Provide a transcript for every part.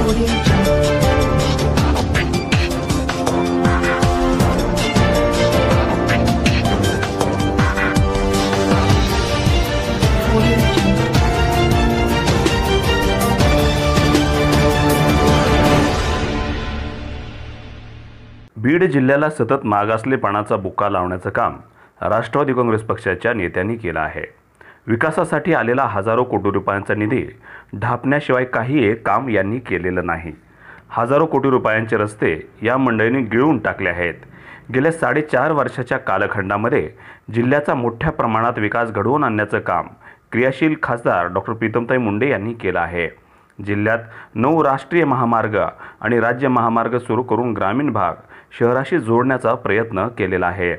बीड जिल्ह्याला सतत मागासलेपणाचा बुक्का लावण्याचं काम राष्ट्रवादी काँग्रेस पक्षाच्या नेत्यांनी केलं आहे। विकासासाठी आलेला हजारो कोटी रुपयांचा निधी ढापण्याशिवाय काही एक काम यांनी केलेलं नाही। हजारो कोटी रुपयांचे रस्ते या मंडळींनी गिळून टाकले आहेत। गेल्या 4.5 वर्षाच्या कालखंडामध्ये जिल्ह्याचा मोठ्या प्रमाणात विकास घडवून आणण्याचं काम क्रियाशील खासदार डॉक्टर प्रीतमताई मुंडे यांनी केलं आहे। जिल्ह्यात 9 राष्ट्रीय महामार्ग आणि राज्य महामार्ग सुरू करून ग्रामीण भाग शहराशी जोडण्याचा प्रयत्न केलेला आहे।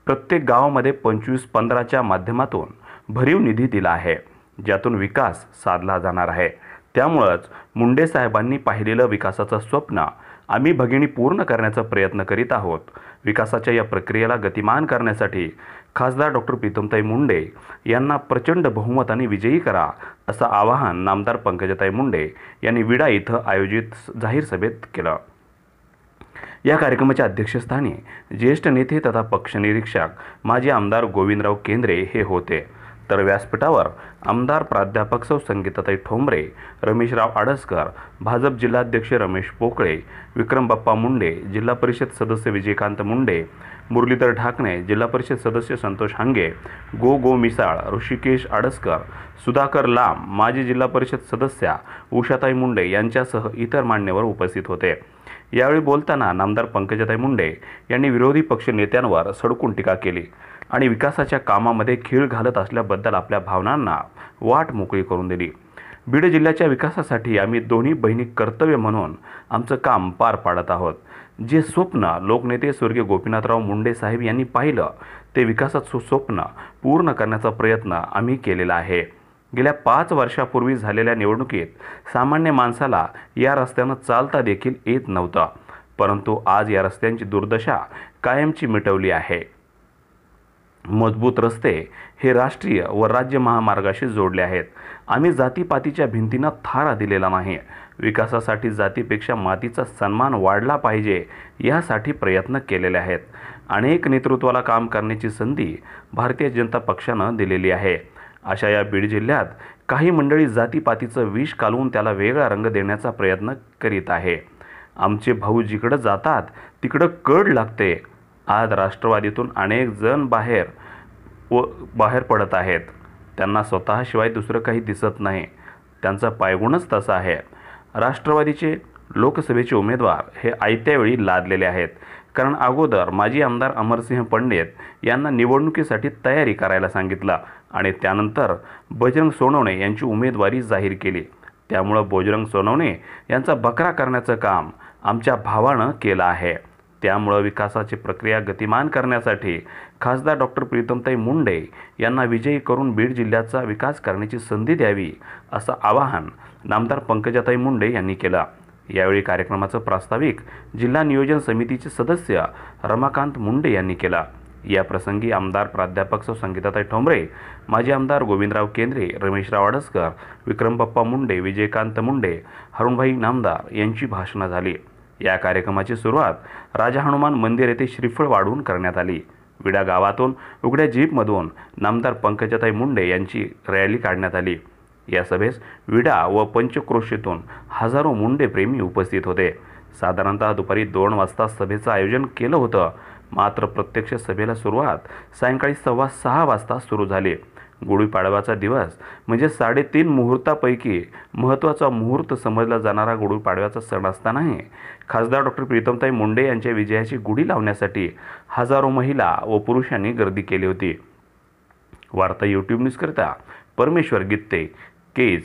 प्रत्येक गावामध्ये 25-15च्या माध्यमातून भरीव निधी दिला आहे, ज्यातून विकास साधला जाणार आहे। त्यामुळेच मुंडे साहेबांनी पाहिलेलं विकासाचं स्वप्न आम्ही भगिनी पूर्ण करण्याचा प्रयत्न करीत आहोत। विकासाच्या या प्रक्रियेला गतिमान करण्यासाठी खासदार डॉक्टर प्रीतमताई मुंडे यांना प्रचंड बहुमताने विजयी करा असं आवाहन नामदार पंकजाताई मुंडे यांनी विडा इथं आयोजित जाहीर सभेत केलं। या कार्यक्रमाच्या अध्यक्षस्थानी ज्येष्ठ नेते तथा पक्षनिरीक्षक माजी आमदार गोविंदराव केंद्रे हे होते, तर व्यासपीठावर आमदार प्राध्यापक सौ संगीताताई ठोंबरे, रमेशराव आडसकर, भाजप जिल्हाध्यक्ष रमेश पोकळे, विक्रम बाप्पा मुंडे, जिल्हा परिषद सदस्य विजयकांत मुंडे, मुरलीधर ढाकणे, जिल्हा परिषद सदस्य संतोष हांगे, गो मिसाळ, ऋषिकेश आडसकर, सुधाकर लांब, माजी जिल्हा परिषद सदस्या उषाताई मुंडे यांच्यासह इतर मान्यवर उपस्थित होते। यावेळी बोलताना नामदार पंकजाताई मुंडे यांनी विरोधी पक्ष नेत्यांवर सडकून टीका केली आणि विकासाच्या कामामध्ये खीळ घालत असल्याबद्दल आपल्या भावनांना वाट मोकळी करून दिली। बीड जिल्ह्याच्या विकासासाठी आम्ही दोन्ही बहिणी कर्तव्य म्हणून आमचं काम पार पाडत आहोत। जे स्वप्न लोकनेते स्वर्गीय गोपीनाथराव मुंडे साहेब यांनी पाहिलं ते विकासाचं स्वप्न पूर्ण करण्याचा प्रयत्न आम्ही केलेला आहे। गेल्या 5 वर्षापूर्वी झालेल्या निवडणुकीत सामान्य माणसाला या रस्त्यानं चालता देखील येत नव्हतं, परंतु आज या रस्त्यांची दुर्दशा कायमची मिटवली आहे। मजबूत रस्ते हे राष्ट्रीय व राज्य महामार्गाशी जोडले आहेत। आम्ही जातीपातीच्या भिंतींना थारा दिलेला नाही। विकासासाठी जातीपेक्षा मातीचा सन्मान वाढला पाहिजे यासाठी प्रयत्न केलेले आहेत। अनेक नेतृत्वाला काम करण्याची संधी भारतीय जनता पक्षानं दिलेली आहे। अशा या बीड जिल्ह्यात काही मंडळी जातीपातीचं विष कालवून त्याला वेगळा रंग देण्याचा प्रयत्न करीत आहे। आमचे भाऊ जिकडं जातात तिकडं कड लागते। आज राष्ट्रवादीतून अनेक जण बाहेर पडत आहेत। त्यांना स्वतःशिवाय दुसरं काही दिसत नाही। त्यांचा पायगुणच तसा आहे। राष्ट्रवादीचे लोकसभेचे उमेदवार हे आयत्या वेळी लादलेले आहेत, कारण अगोदर माजी आमदार अमरसिंह पंडित यांना निवडणुकीसाठी तयारी करायला सांगितलं आणि त्यानंतर बजरंग सोनवणे यांची उमेदवारी जाहीर केली। त्यामुळे बजरंग सोनवणे यांचा बकरा करण्याचं काम आमच्या भावानं केलं आहे। त्यामुळे विकासाची प्रक्रिया गतिमान करण्यासाठी खासदार डॉक्टर प्रीतमताई मुंडे यांना विजयी करून बीड जिल्ह्याचा विकास करण्याची संधी द्यावी असं आवाहन नामदार पंकजाताई मुंडे यांनी केलं। यावेळी कार्यक्रमाचं प्रास्ताविक जिल्हा नियोजन समितीचे सदस्य रमाकांत मुंडे यांनी केला। या प्रसंगी आमदार प्राध्यापक सौ संगीताताई ठोंबरे, माजी आमदार गोविंदराव केंद्रे, रमेशराव आडसकर, विक्रम बाप्पा मुंडे, विजयकांत मुंडे, हरुणभाई नामदार यांची भाषणं झाली। या कार्यक्रमाची सुरुवात राजा हनुमान मंदिर येथे श्रीफळ वाढून करण्यात आली। विडा गावातून उघड्या जीपमधून नामदार पंकजाताई मुंडे यांची रॅली काढण्यात आली। या सभेस विडा व पंचक्रोशीतून हजारो मुंडे प्रेमी उपस्थित होते। साधारणतः दुपारी 2 वाजता सभेचं आयोजन केलं होतं, मात्र प्रत्यक्ष सभेला सुरुवात सायंकाळी 6:15 वाजता सुरू झाली। गुढीपाडव्याचा दिवस म्हणजे 3.5 मुहूर्तापैकी महत्त्वाचा मुहूर्त समजला जाणारा गुढीपाडव्याचा सण असतानाही खासदार डॉक्टर प्रीतमताई मुंडे यांच्या विजयाची गुढी लावण्यासाठी हजारो महिला व पुरुषांनी गर्दी केली होती। वार्ता YouTube न्यूजकरिता परमेश्वर गित्ते, केज।